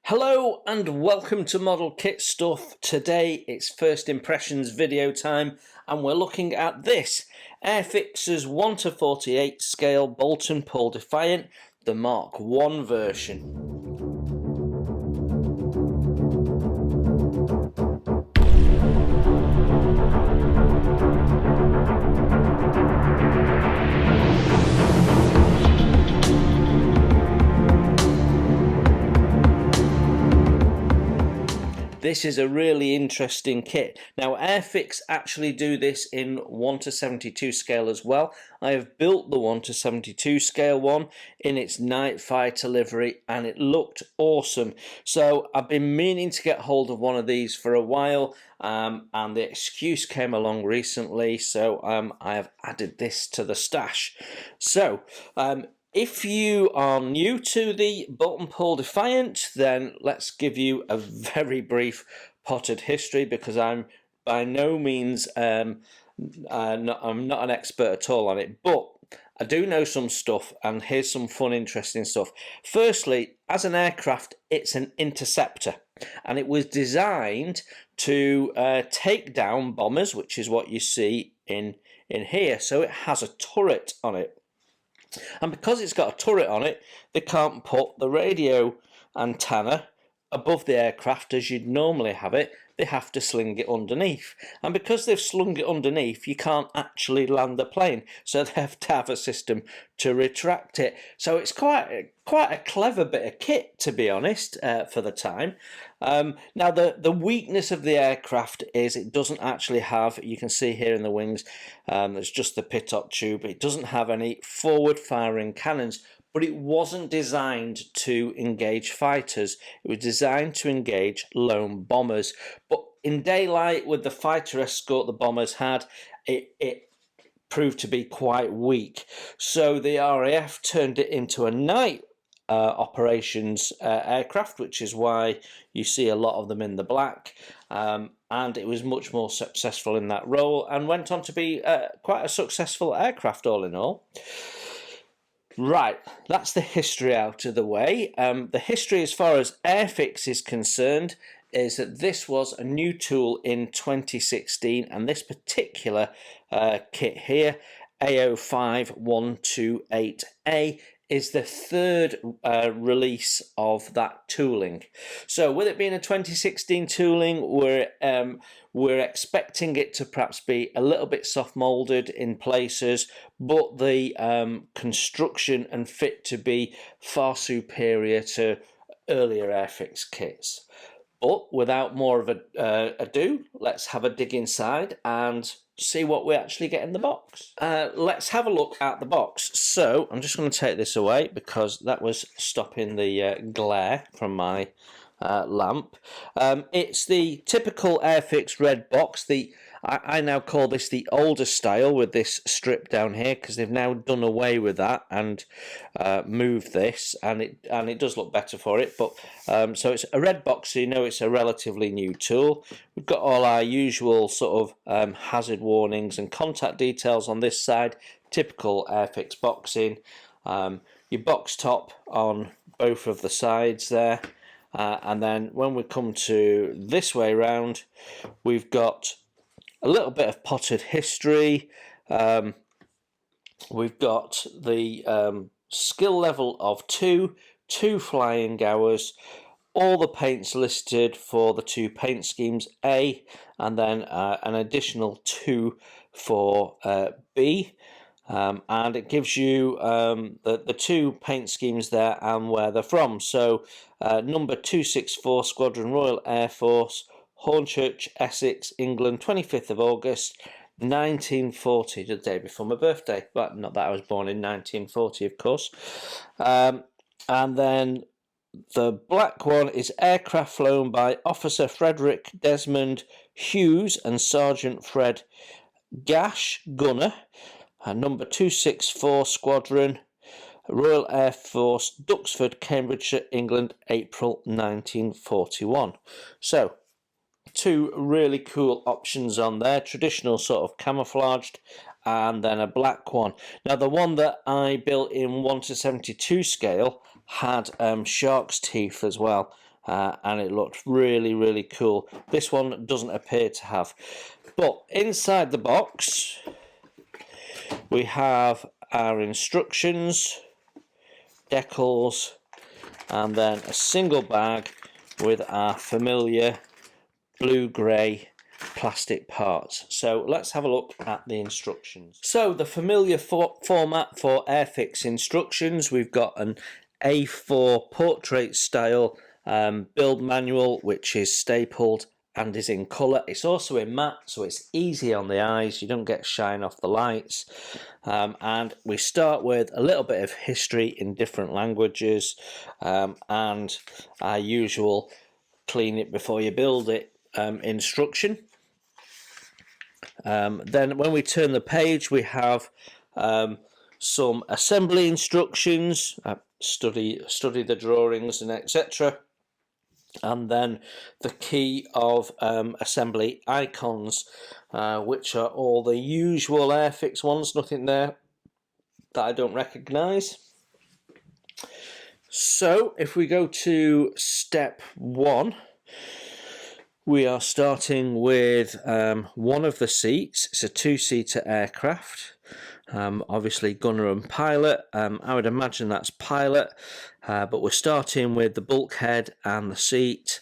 Hello and welcome to Model Kit Stuff. Today it's first impressions video time and we're looking at this Airfix's 1:48 scale Boulton Pull Defiant, the Mk.1 version. This is a really interesting kit. Now Airfix actually do this in 1:72 scale as well. I have built the 1:72 scale one in its night fighter livery and it looked awesome. So I've been meaning to get hold of one of these for a while and the excuse came along recently, so I have added this to the stash. So if you are new to the Boulton Pull Defiant, then let's give you a very brief potted history because I'm by no means I'm not an expert at all on it, but I do know some stuff, and here's some fun, interesting stuff. Firstly, as an aircraft, it's an interceptor, and it was designed to take down bombers, which is what you see in here. So it has a turret on it. And because it's got a turret on it, they can't put the radio antenna above the aircraft as you'd normally have it. They have to sling it underneath. And because they've slung it underneath, you can't actually land the plane. So they have to have a system to retract it. So it's quite a clever bit of kit, to be honest, for the time. Now, the weakness of the aircraft is it doesn't actually have, you can see here in the wings, there's just the pitot tube. It doesn't have any forward-firing cannons. But it wasn't designed to engage fighters. It was designed to engage lone bombers. But in daylight, with the fighter escort the bombers had, it proved to be quite weak. So the RAF turned it into a night operations aircraft, which is why you see a lot of them in the black. And it was much more successful in that role and went on to be quite a successful aircraft all in all. Right, that's the history out of the way. The history as far as Airfix is concerned is that this was a new tool in 2016, and this particular kit here, A05128A, is the third release of that tooling. So with it being a 2016 tooling, we're expecting it to perhaps be a little bit soft molded in places, but the construction and fit to be far superior to earlier Airfix kits. But without more of ado, let's have a dig inside and see what we actually get in the box. Let's have a look at the box. So I'm just going to take this away because that was stopping the glare from my lamp. It's the typical Airfix red box. I now call this the older style with this strip down here because they've now done away with that and moved this, and it does look better for it. But so it's a red box, so you know it's a relatively new tool. We've got all our usual sort of hazard warnings and contact details on this side. Typical Airfix boxing. Your box top on both of the sides there. And then when we come to this way round, we've got a little bit of potted history. We've got the skill level of 2 flying hours, all the paints listed for the 2 paint schemes A, and then an additional 2 for B. And it gives you the 2 paint schemes there and where they're from. So number 264 Squadron, Royal Air Force, Hornchurch, Essex, England, 25th of August 1940, the day before my birthday. But not that I was born in 1940, of course. And then the black one is aircraft flown by Officer Frederick Desmond Hughes and Sergeant Fred Gash, gunner. Number 264 Squadron, Royal Air Force, Duxford, Cambridgeshire, England, April 1941. So 2 really cool options on there, traditional sort of camouflaged, and then a black one. Now the one that I built in 1:72 scale had shark's teeth as well, and it looked really cool. This one doesn't appear to have. But inside the box we have our instructions, decals, and then a single bag with our familiar blue-grey plastic parts. So let's have a look at the instructions. So the familiar format for Airfix instructions, we've got an A4 portrait style build manual, which is stapled and is in colour. It's also in matte, so it's easy on the eyes, you don't get shine off the lights. And we start with a little bit of history in different languages, and our usual clean it before you build it instruction. Then when we turn the page, we have some assembly instructions, study the drawings and etc. And then the key of assembly icons, which are all the usual Airfix ones, nothing there that I don't recognise. So if we go to step 1, we are starting with one of the seats. It's a 2-seater aircraft, obviously gunner and pilot. I would imagine that's pilot, but we're starting with the bulkhead and the seat,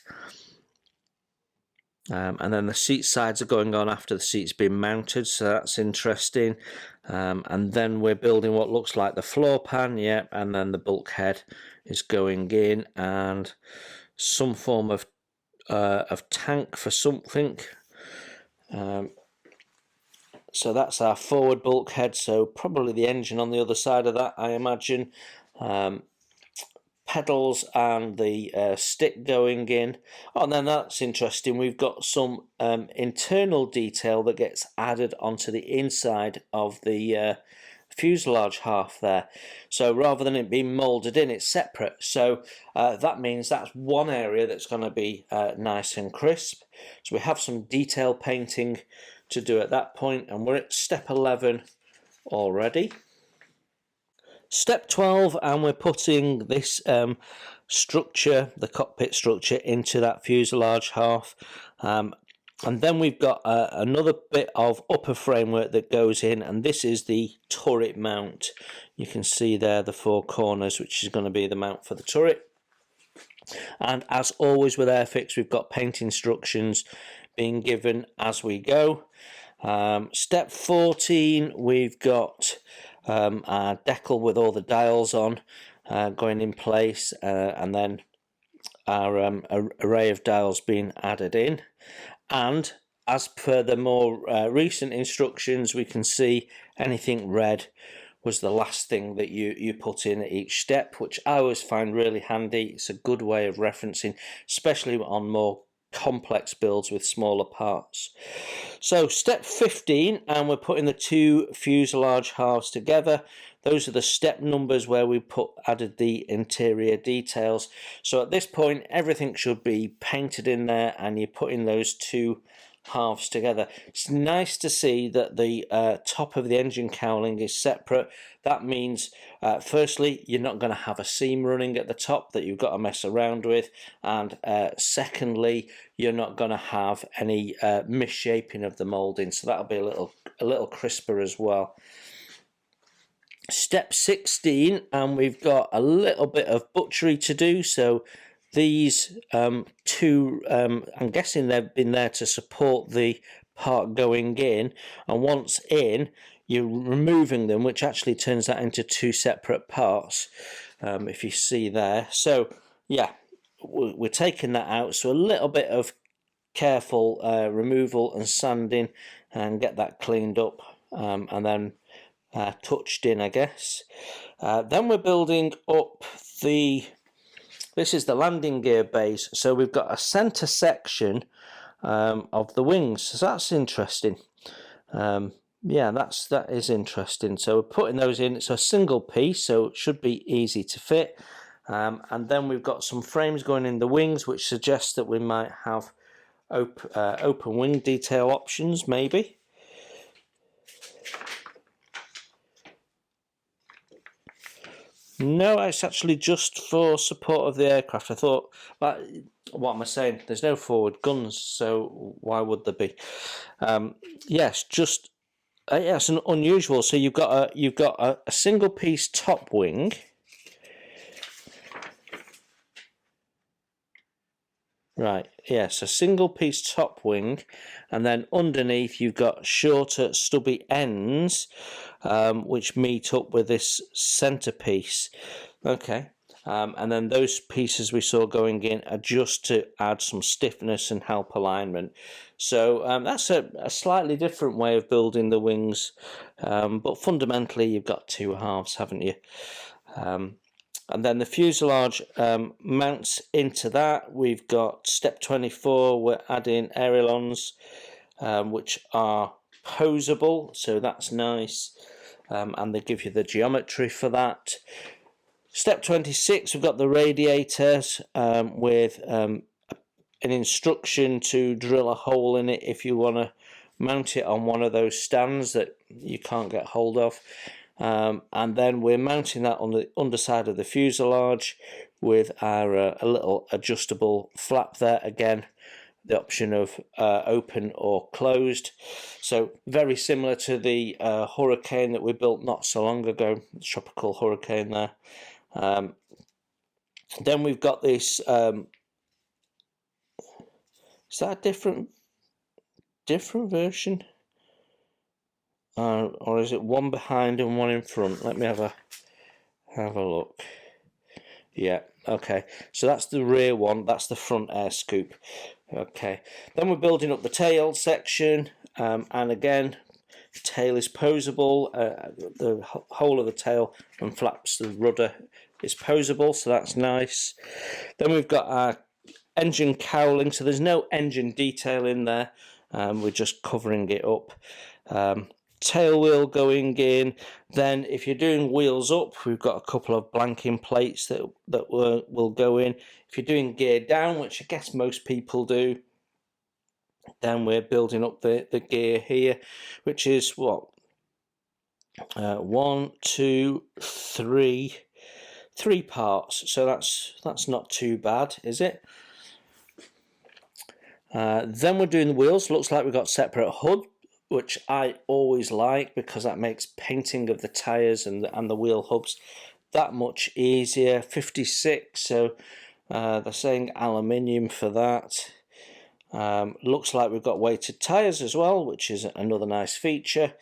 and then the seat sides are going on after the seat's been mounted, so that's interesting. And then we're building what looks like the floor pan, and then the bulkhead is going in, and some form of tank for something. So that's our forward bulkhead, so probably the engine on the other side of that, I imagine. Pedals and the stick going in. Oh, and then that's interesting, we've got some internal detail that gets added onto the inside of the fuselage half there. So rather than it being moulded in, it's separate. So that means that's one area that's going to be nice and crisp. So we have some detail painting to do at that point, and we're at step 11 already. Step 12, and we're putting this structure, the cockpit structure, into that fuselage half. And then we've got another bit of upper framework that goes in, and this is the turret mount. You can see there the 4 corners, which is going to be the mount for the turret. And as always with Airfix, we've got paint instructions being given as we go. Step 14, we've got our decal with all the dials on going in place, and then our array of dials being added in. And as per the more recent instructions, we can see anything red was the last thing that you put in at each step, which I always find really handy. It's a good way of referencing, especially on more complex builds with smaller parts. So step 15, and we're putting the 2 fuselage halves together. Those are the step numbers where we added the interior details. So at this point, everything should be painted in there, and you're putting those 2 halves together. It's nice to see that the top of the engine cowling is separate. That means firstly, you're not going to have a seam running at the top that you've got to mess around with, and secondly, you're not going to have any misshaping of the moulding, so that'll be a little crisper as well. Step 16, and we've got a little bit of butchery to do. So these 2, I'm guessing they've been there to support the part going in, and once in, you're removing them, which actually turns that into 2 separate parts, if you see there. So yeah, we're taking that out, so a little bit of careful removal and sanding, and get that cleaned up, and then touched in, I guess. Then we're building up this is the landing gear base, so we've got a centre section of the wings, so that's interesting. Yeah, that is interesting. So we're putting those in. It's a single piece, so it should be easy to fit. And then we've got some frames going in the wings, which suggests that we might have open wing detail options, maybe. No, it's actually just for support of the aircraft. I thought, what am I saying? There's no forward guns, so why would there be? Yes, just it's an unusual. So you've got a single piece top wing. Right, yes, a single piece top wing, and then underneath you've got shorter stubby ends, which meet up with this centerpiece. Okay, and then those pieces we saw going in are just to add some stiffness and help alignment. So that's a slightly different way of building the wings, but fundamentally you've got two halves, haven't you? And then the fuselage mounts into that. We've got step 24, we're adding ailerons, which are posable, so that's nice, and they give you the geometry for that. Step 26, we've got the radiators with an instruction to drill a hole in it if you want to mount it on one of those stands that you can't get hold of. And then we're mounting that on the underside of the fuselage with our a little adjustable flap there. Again, the option of open or closed. So very similar to the Hurricane that we built not so long ago, tropical Hurricane there. Then we've got this. Is that a different version? Or is it one behind and one in front? Let me have a look. Yeah, okay. So that's the rear one. That's the front air scoop. Okay. Then we're building up the tail section, and again, tail is posable. The whole of the tail and flaps, the rudder is posable, so that's nice. Then we've got our engine cowling. So there's no engine detail in there. We're just covering it up. Tail wheel going in. Then if you're doing wheels up, we've got a couple of blanking plates that will go in. If you're doing gear down, which I guess most people do, then we're building up the gear here, which is what, 1, 2, 3 parts. So that's not too bad, is it? Then we're doing the wheels. Looks like we've got separate hood, which I always like because that makes painting of the tyres and the wheel hubs that much easier. 56, so they're saying aluminium for that. Looks like we've got weighted tyres as well, which is another nice feature.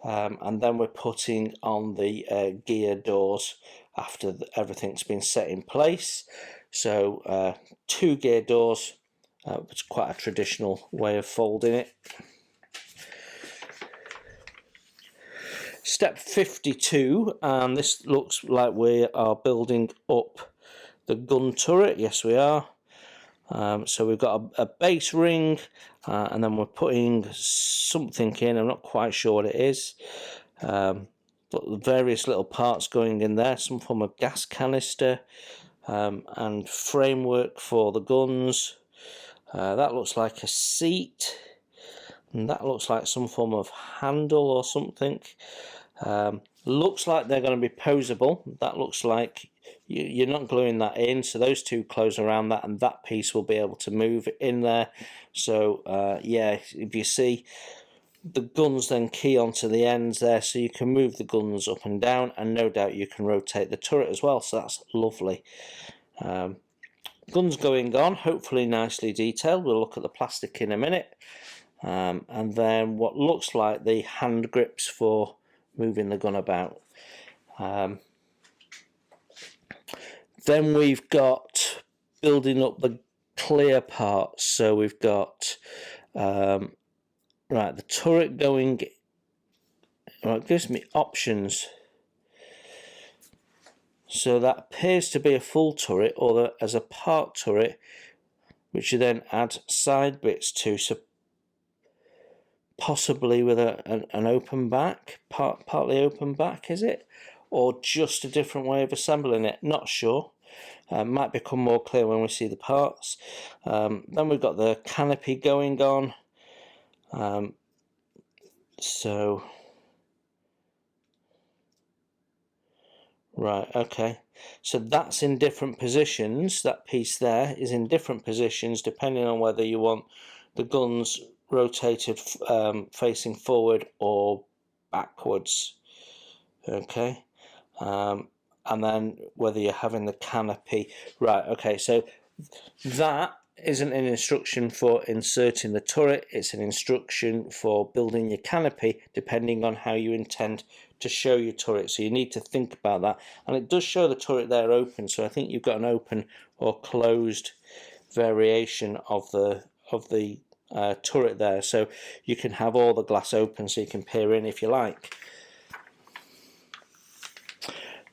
And then we're putting on the gear doors after everything's been set in place. So 2 gear doors. It's quite a traditional way of folding it. Step 52, and this looks like we are building up the gun turret. Yes, we are. So we've got a base ring, and then we're putting something in. I'm not quite sure what it is, but the various little parts going in there. Some form of gas canister, and framework for the guns. That looks like a seat, and that looks like some form of handle or something. Looks like they're going to be posable. That looks like you're not gluing that in, so those two close around that, and that piece will be able to move in there. So yeah, if you see, the guns then key onto the ends there, so you can move the guns up and down, and no doubt you can rotate the turret as well, so that's lovely. Guns going on, hopefully nicely detailed. We'll look at the plastic in a minute. And then what looks like the hand grips for moving the gun about. Then we've got building up the clear parts. So we've got right, the turret going. Well, it gives me options. So that appears to be a full turret, or as a part turret, which you then add side bits to. So possibly with an open back, partly open back, is it? Or just a different way of assembling it? Not sure. Might become more clear when we see the parts. Then we've got the canopy going on. So right, okay. So that's in different positions. That piece there is in different positions depending on whether you want the guns rotated facing forward or backwards. Okay, and then whether you're having the canopy. Right, okay, so that isn't an instruction for inserting the turret, it's an instruction for building your canopy depending on how you intend to show your turret. So you need to think about that, and it does show the turret there open, so I think you've got an open or closed variation of the turret there, so you can have all the glass open so you can peer in if you like.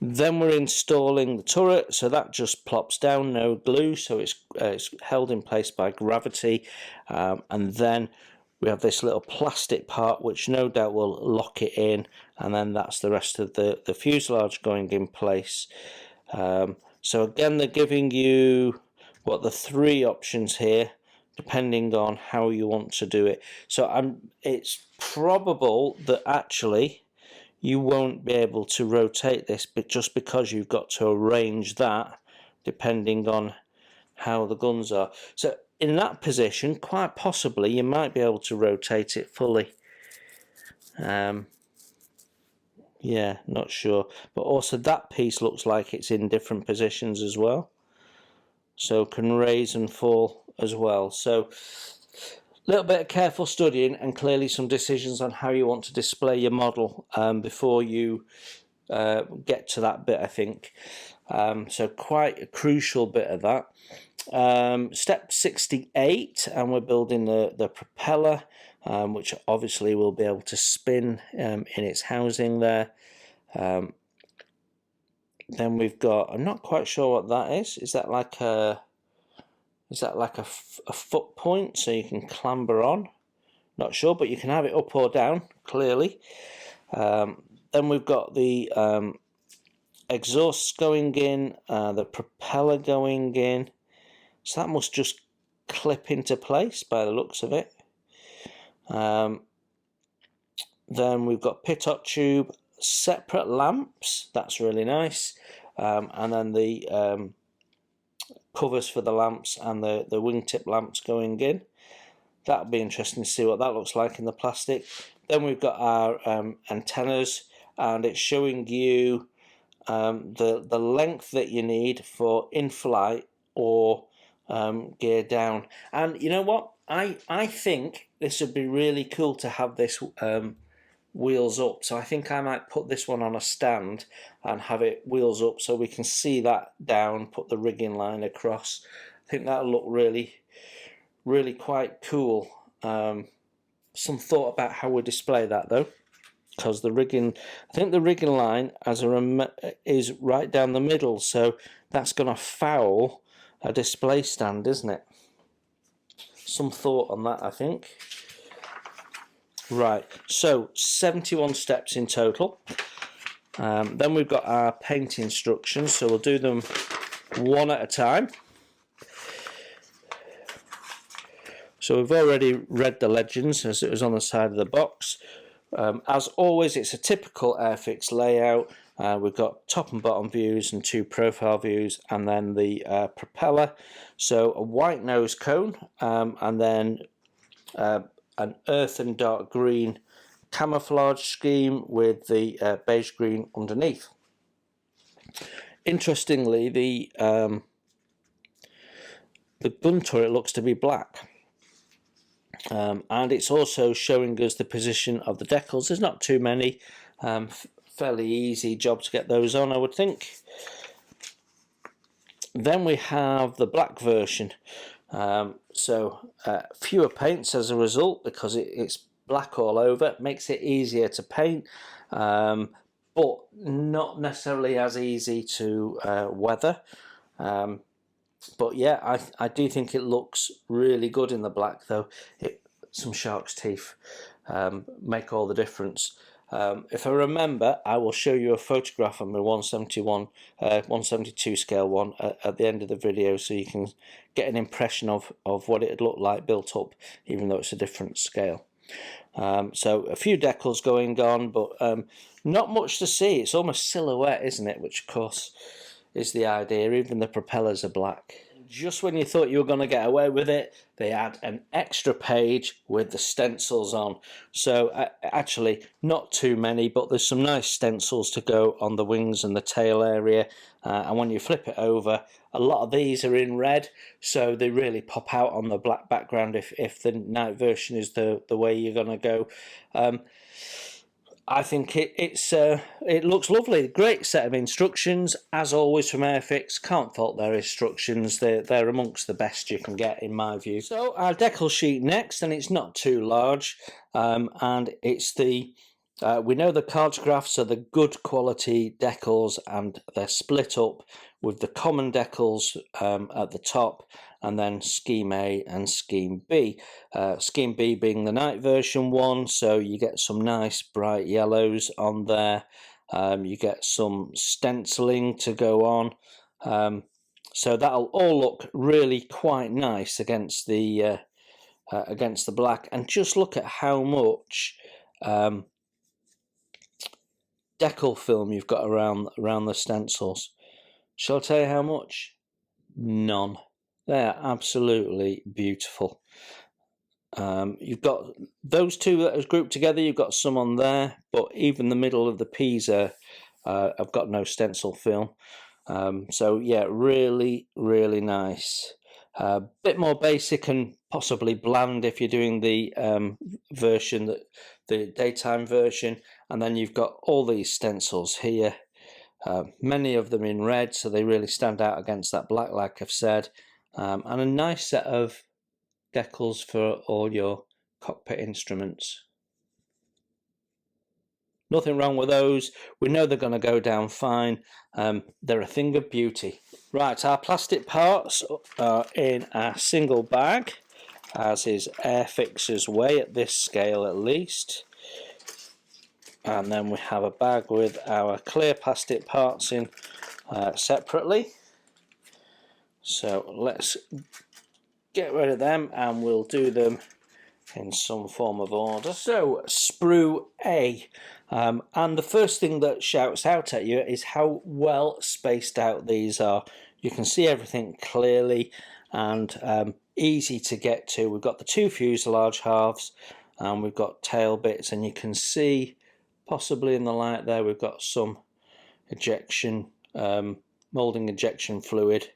Then we're installing the turret, so that just plops down, no glue, so it's held in place by gravity, and then we have this little plastic part which no doubt will lock it in, and then that's the rest of the fuselage going in place. So again, they're giving you the 3 options here depending on how you want to do it. So it's probable that actually you won't be able to rotate this, but just because you've got to arrange that depending on how the guns are. So in that position, quite possibly you might be able to rotate it fully. Yeah, not sure. But also that piece looks like it's in different positions as well, so can raise and fall as well. So a little bit of careful studying and clearly some decisions on how you want to display your model before you get to that bit, I think. So quite a crucial bit of that. Step 68, and we're building the propeller, which obviously will be able to spin in its housing there. Then we've got, I'm not quite sure what that is. Is that like a foot point so you can clamber on? Not sure, but you can have it up or down, clearly. Then we've got the exhausts going in, the propeller going in. So that must just clip into place by the looks of it. Then we've got pitot tube, separate lamps. That's really nice. And then the covers for the lamps and the wingtip lamps going in. That'll be interesting to see what that looks like in the plastic. Then we've got our antennas, and it's showing you the length that you need for in-flight or gear down. And you know what? I think this would be really cool to have this wheels up, so I think I might put this one on a stand and have it wheels up so we can see that down, put the rigging line across. I think that'll look really quite cool. Some thought about how we display that though, because the rigging, I think the rigging line is right down the middle, so that's going to foul a display stand, isn't it? Some thought on that, I think. Right, so 71 steps in total. Then we've got our paint instructions, so we'll do them one at a time. So we've already read the legends as it was on the side of the box. As always, it's a typical Airfix layout. We've got top and bottom views and 2 profile views, and then the propeller. So a white nose cone, and then an earth and dark green camouflage scheme with the beige green underneath. Interestingly, the gun turret looks to be black, and it's also showing us the position of the decals. There's not too many, fairly easy job to get those on, I would think. Then we have the black version. So fewer paints as a result, because it's black all over. It makes it easier to paint, but not necessarily as easy to weather. But yeah, I do think it looks really good in the black, though. Some shark's teeth make all the difference. If I remember, I will show you a photograph of my 172 scale one at the end of the video, so you can get an impression of what it'd look like built up, even though it's a different scale. So a few decals going on, but not much to see. It's almost silhouette, isn't it? Which of course is the idea. Even the propellers are black. Just when you thought you were going to get away with it, they add an extra page with the stencils on. So actually not too many, but there's some nice stencils to go on the wings and the tail area. And when you flip it over, a lot of these are in red, so they really pop out on the black background if the night version is the way you're going to go. I think it looks lovely. Great set of instructions, as always from Airfix. Can't fault their instructions. They're amongst the best you can get, in my view. So our decal sheet next, and it's not too large, and it's the we know the cartographs are the good quality decals, and they're split up with the common decals at the top, and then Scheme A and Scheme B. Scheme B being the night version one, so you get some nice bright yellows on there. You get some stenciling to go on. So that'll all look really quite nice against the black. And just look at how much decal film you've got around the stencils. Shall I tell you how much? None. They're absolutely beautiful. You've got those two that are grouped together. You've got some on there, but even the middle of the P's I've got no stencil film. So yeah, really nice. Bit more basic and possibly bland if you're doing the version that the daytime version. And then you've got all these stencils here, many of them in red, so they really stand out against that black, like I've said. And a nice set of decals for all your cockpit instruments. Nothing wrong with those. We know they're going to go down fine. They're a thing of beauty. Right, our plastic parts are in a single bag, as is Airfix's way at this scale at least. And then we have a bag with our clear plastic parts in separately. So let's get rid of them and we'll do them in some form of order. So sprue A, and the first thing that shouts out at you is how well spaced out these are. You can see everything clearly and easy to get to. We've got the two fuselage halves and we've got tail bits, and you can see possibly in the light there we've got some ejection, moulding ejection fluid.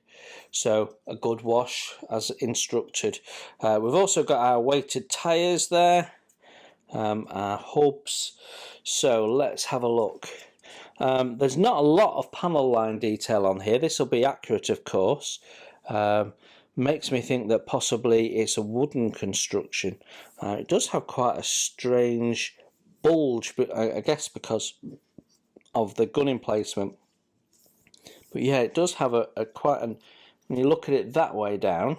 So a good wash as instructed. We've also got our weighted tyres there, our hubs. So let's have a look. There's not a lot of panel line detail on here. This will be accurate, of course. Makes me think that possibly it's a wooden construction. It does have quite a strange bulge, but I guess because of the gun emplacement. But yeah, it does have a quite an, when you look at it that way down, it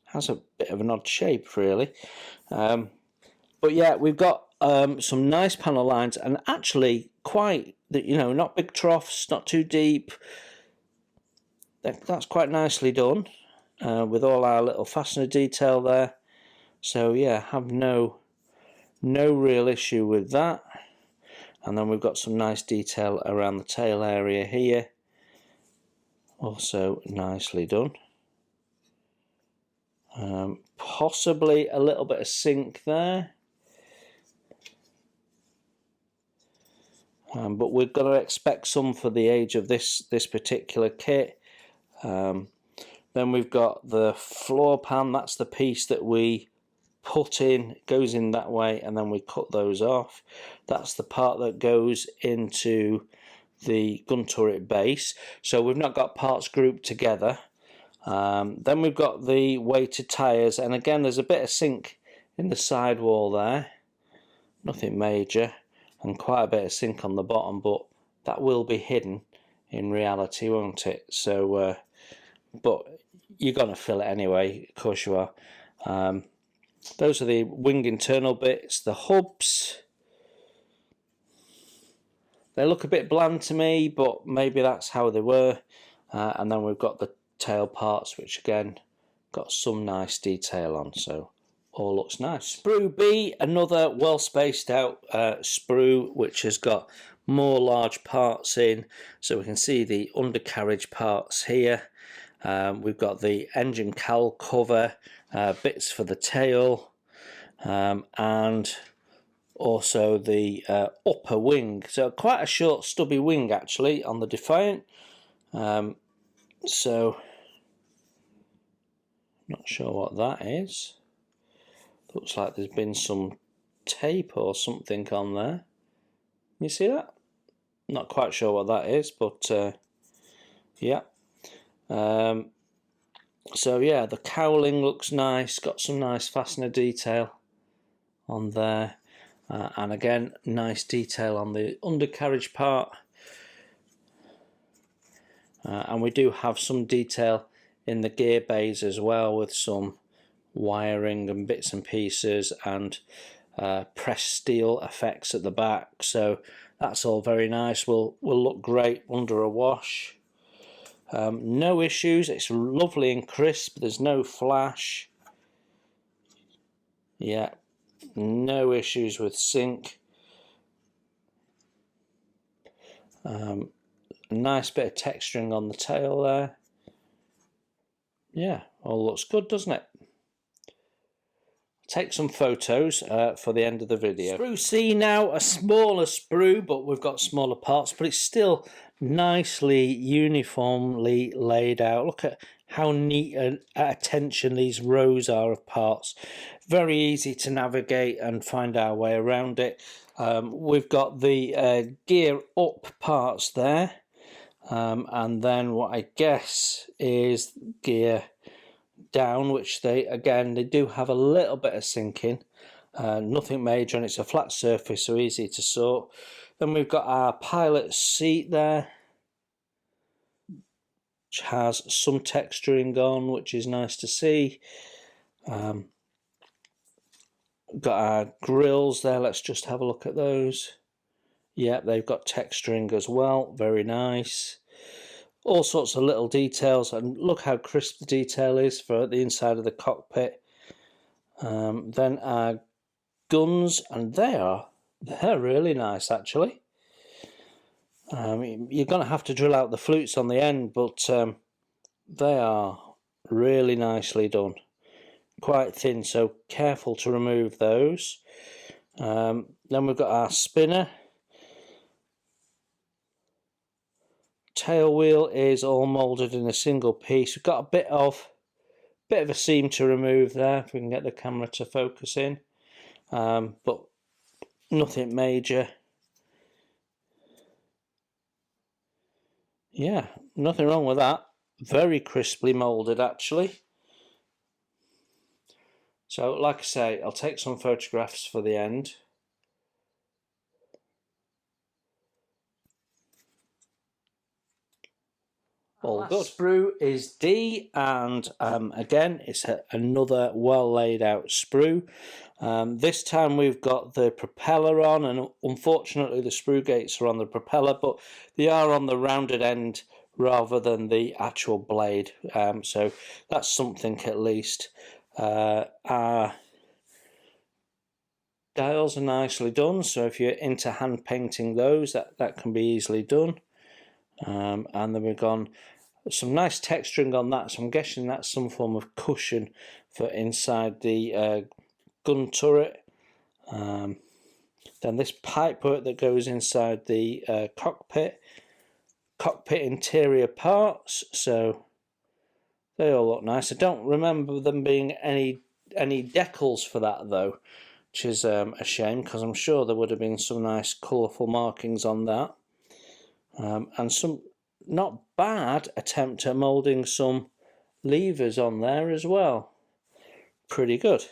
has a bit of an odd shape really. But yeah, we've got some nice panel lines, and actually quite, not big troughs, not too deep. That's quite nicely done, with all our little fastener detail there. So yeah, have no real issue with that. And then we've got some nice detail around the tail area here. Also nicely done. Possibly a little bit of sink there. But we're going to expect some for the age of this particular kit. Then we've got the floor pan. That's the piece that we put in. It goes in that way, and then we cut those off. That's the part that goes into the gun turret base. So we've not got parts grouped together. Then we've got the weighted tyres, and again there's a bit of sink in the sidewall there. Nothing major, and quite a bit of sink on the bottom, but that will be hidden in reality, won't it? So but you're going to fill it anyway, of course you are. Those are the wing internal bits. The hubs, they look a bit bland to me, but maybe that's how they were. And then we've got the tail parts, which again got some nice detail on, so all looks nice. Sprue B, another well spaced out sprue, which has got more large parts in, so we can see the undercarriage parts here. We've got the engine cowl cover, bits for the tail, and also the upper wing. So quite a short stubby wing actually on the Defiant. So not sure what that is. Looks like there's been some tape or something on there. You see that? Not quite sure what that is, but yeah. So yeah, the cowling looks nice, got some nice fastener detail on there, and again nice detail on the undercarriage part, and we do have some detail in the gear bays as well, with some wiring and bits and pieces and pressed steel effects at the back, so that's all very nice. Will look great under a wash. No issues, it's lovely and crisp, there's no flash. Yeah, no issues with sync. A nice bit of texturing on the tail there. Yeah, all looks good, doesn't it? Take some photos for the end of the video. Sprue C now, a smaller sprue, but we've got smaller parts, but it's still nicely uniformly laid out. Look at how neat and at attention these rows are of parts. Very easy to navigate and find our way around it. We've got the gear up parts there, and then what I guess is gear down, which they do have a little bit of sinking, nothing major, and it's a flat surface, so easy to sort. Then we've got our pilot seat there, which has some texturing on, which is nice to see. Got our grills there, let's just have a look at those. Yeah, they've got texturing as well, very nice. All sorts of little details, and look how crisp the detail is for the inside of the cockpit. Then our guns, and they're really nice actually. You're going to have to drill out the flutes on the end, but they are really nicely done. Quite thin, so careful to remove those. Then we've got our spinner. Tail wheel is all moulded in a single piece. We've got a bit of a seam to remove there, if we can get the camera to focus in, but nothing major. Yeah, nothing wrong with that. Very crisply moulded actually. So like I say, I'll take some photographs for the end. All good. Sprue is D, and again it's another well laid out sprue. This time we've got the propeller on, and unfortunately the sprue gates are on the propeller, but they are on the rounded end rather than the actual blade, so that's something at least. Our dials are nicely done, so if you're into hand painting those, that can be easily done. And then we've gone some nice texturing on that, so I'm guessing that's some form of cushion for inside the gun turret. Then this pipe work that goes inside the cockpit interior parts, so they all look nice. I don't remember them being any decals for that though, which is a shame, because I'm sure there would have been some nice colourful markings on that, and some not bad attempt at moulding some levers on there as well. Pretty good.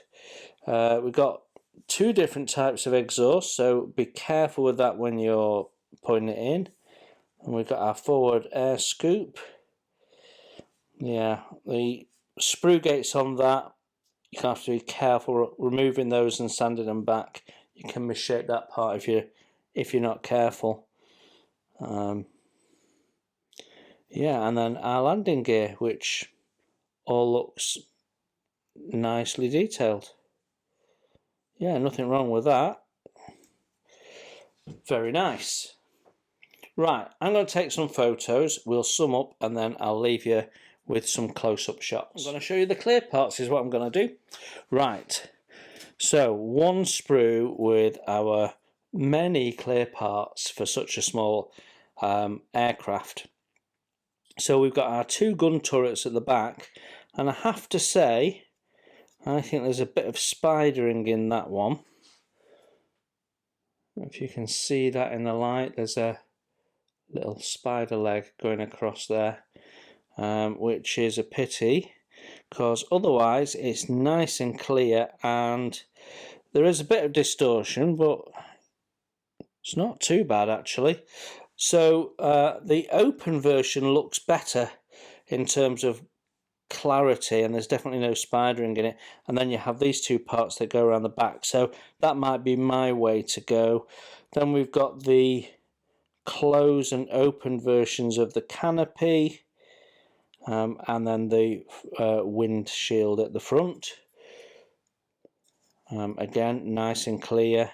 We've got two different types of exhaust, so be careful with that when you're putting it in. And we've got our forward air scoop. Yeah, the sprue gates on that, you have to be careful removing those and sanding them back. You can misshape that part if you're not careful. Yeah, and then our landing gear, which all looks nicely detailed. Yeah, nothing wrong with that. Very nice. Right, I'm going to take some photos, we'll sum up, and then I'll leave you with some close-up shots. I'm going to show you the clear parts is what I'm going to do. Right, so one sprue with our many clear parts for such a small aircraft. So we've got our two gun turrets at the back, and I have to say, I think there's a bit of spidering in that one. If you can see that in the light, there's a little spider leg going across there, which is a pity, because otherwise it's nice and clear, and there is a bit of distortion, but it's not too bad actually. So the open version looks better in terms of clarity, and there's definitely no spidering in it, and then you have these two parts that go around the back, so that might be my way to go. Then we've got the close and open versions of the canopy, and then the windshield at the front. Again, nice and clear,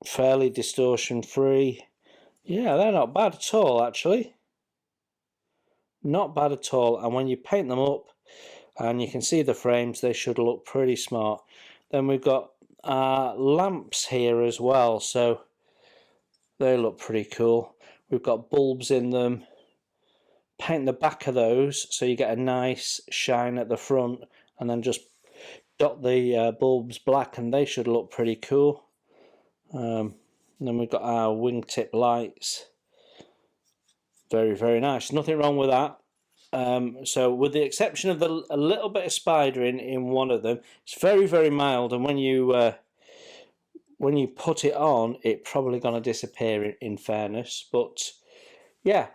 fairly distortion free. Yeah, they're not bad at all actually. Not bad at all, and when you paint them up and you can see the frames, they should look pretty smart. Then we've got lamps here as well, so they look pretty cool. We've got bulbs in them. Paint the back of those so you get a nice shine at the front, and then just dot the bulbs black, and they should look pretty cool. And then we've got our wingtip lights. Very, very nice. Nothing wrong with that. So with the exception of a little bit of spidering in one of them, it's very, very mild, and when you put it on, it's probably going to disappear in fairness. But yeah,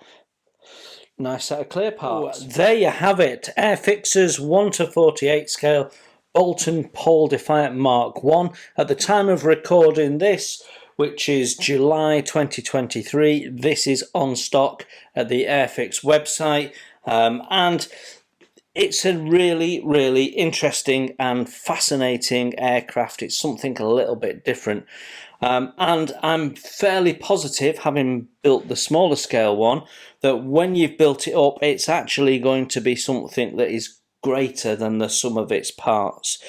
nice set of clear parts. There you have it. Airfix's 1:48 scale Boulton Paul Defiant Mark 1. At the time of recording this, which is July 2023, this is on stock at the Airfix website, and it's a really, really interesting and fascinating aircraft. It's something a little bit different, and I'm fairly positive, having built the smaller scale one, that when you've built it up, it's actually going to be something that is greater than the sum of its parts.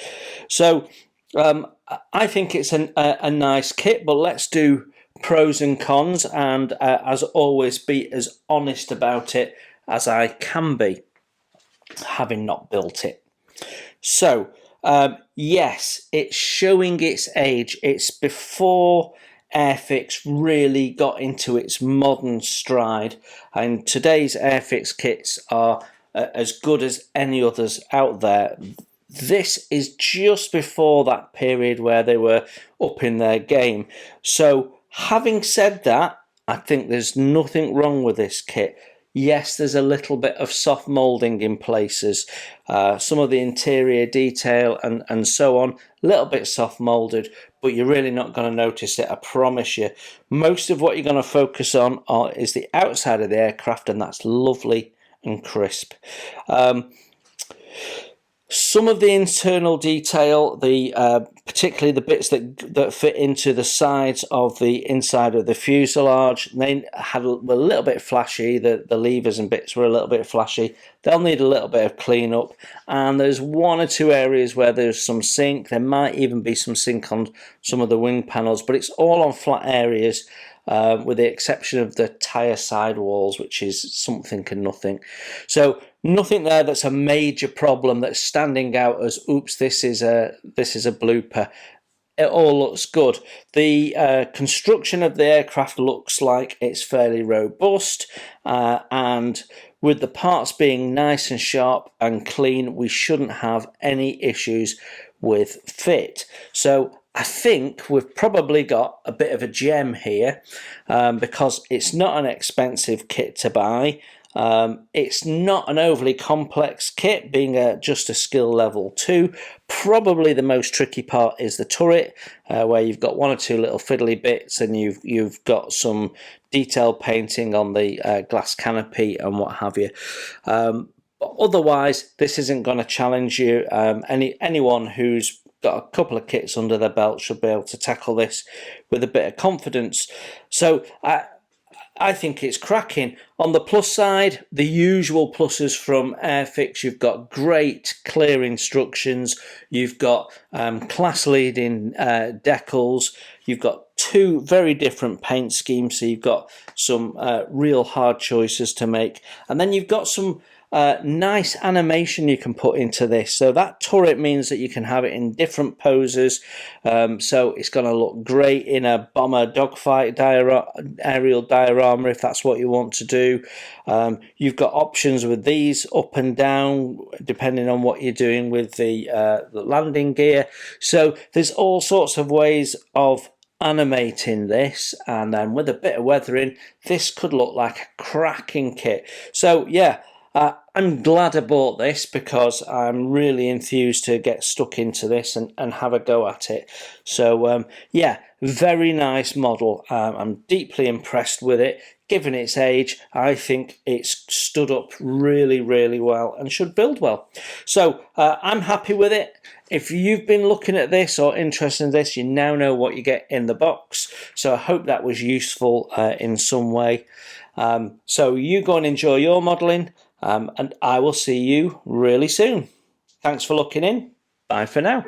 So I think it's a nice kit, but let's do pros and cons, and as always, be as honest about it as I can be, having not built it. So yes, it's showing its age. It's before Airfix really got into its modern stride, and today's Airfix kits are as good as any others out there. This is just before that period where they were up in their game. So having said that, I think there's nothing wrong with this kit. Yes, there's a little bit of soft moulding in places, some of the interior detail and so on, a little bit soft moulded, but you're really not going to notice it, I promise you. Most of what you're going to focus on is the outside of the aircraft, and that's lovely and crisp. Some of the internal detail, particularly the bits that fit into the sides of the inside of the fuselage, they were a little bit flashy. The levers and bits were a little bit flashy. They'll need a little bit of clean up, and there's one or two areas where there's some sink. There might even be some sink on some of the wing panels, but it's all on flat areas, with the exception of the tyre sidewalls, which is something and nothing. So nothing there that's a major problem that's standing out as, oops, this is a blooper. It all looks good. The construction of the aircraft looks like it's fairly robust, and with the parts being nice and sharp and clean, we shouldn't have any issues with fit. So I think we've probably got a bit of a gem here, because it's not an expensive kit to buy. It's not an overly complex kit, being just a skill level 2. Probably the most tricky part is the turret, where you've got one or two little fiddly bits, and you've got some detailed painting on the glass canopy and what have you. But otherwise, this isn't going to challenge you. Anyone who's got a couple of kits under their belt should be able to tackle this with a bit of confidence. So I think it's cracking. On the plus side, the usual pluses from Airfix. You've got great clear instructions. You've got class-leading decals. You've got two very different paint schemes, so you've got some real hard choices to make. And then you've got some nice animation you can put into this. So that turret means that you can have it in different poses. So it's going to look great in a bomber dogfight aerial diorama if that's what you want to do. You've got options with these up and down depending on what you're doing with the landing gear. So there's all sorts of ways of animating this, and then with a bit of weathering, this could look like a cracking kit. So yeah, I'm glad I bought this because I'm really enthused to get stuck into this and have a go at it. So yeah, very nice model. I'm deeply impressed with it. Given its age, I think it's stood up really, really well and should build well. So I'm happy with it. If you've been looking at this or interested in this, you now know what you get in the box. So I hope that was useful in some way. So you go and enjoy your modelling, and I will see you really soon. Thanks for looking in. Bye for now.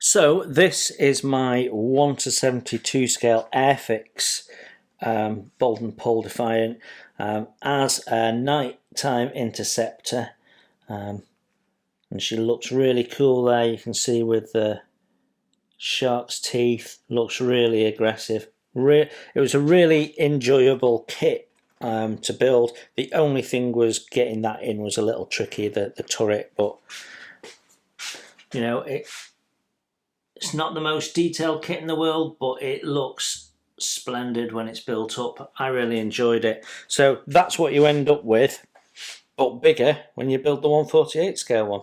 So this is my 1:72 scale Airfix Boulton Pole Defiant as a nighttime interceptor, and she looks really cool there. You can see with the shark's teeth, looks really aggressive. It was a really enjoyable kit to build. The only thing was getting that in was a little tricky, the turret, but you know, it's not the most detailed kit in the world, but it looks splendid when it's built up. I really enjoyed it. So that's what you end up with, but bigger when you build the 1/48 scale one.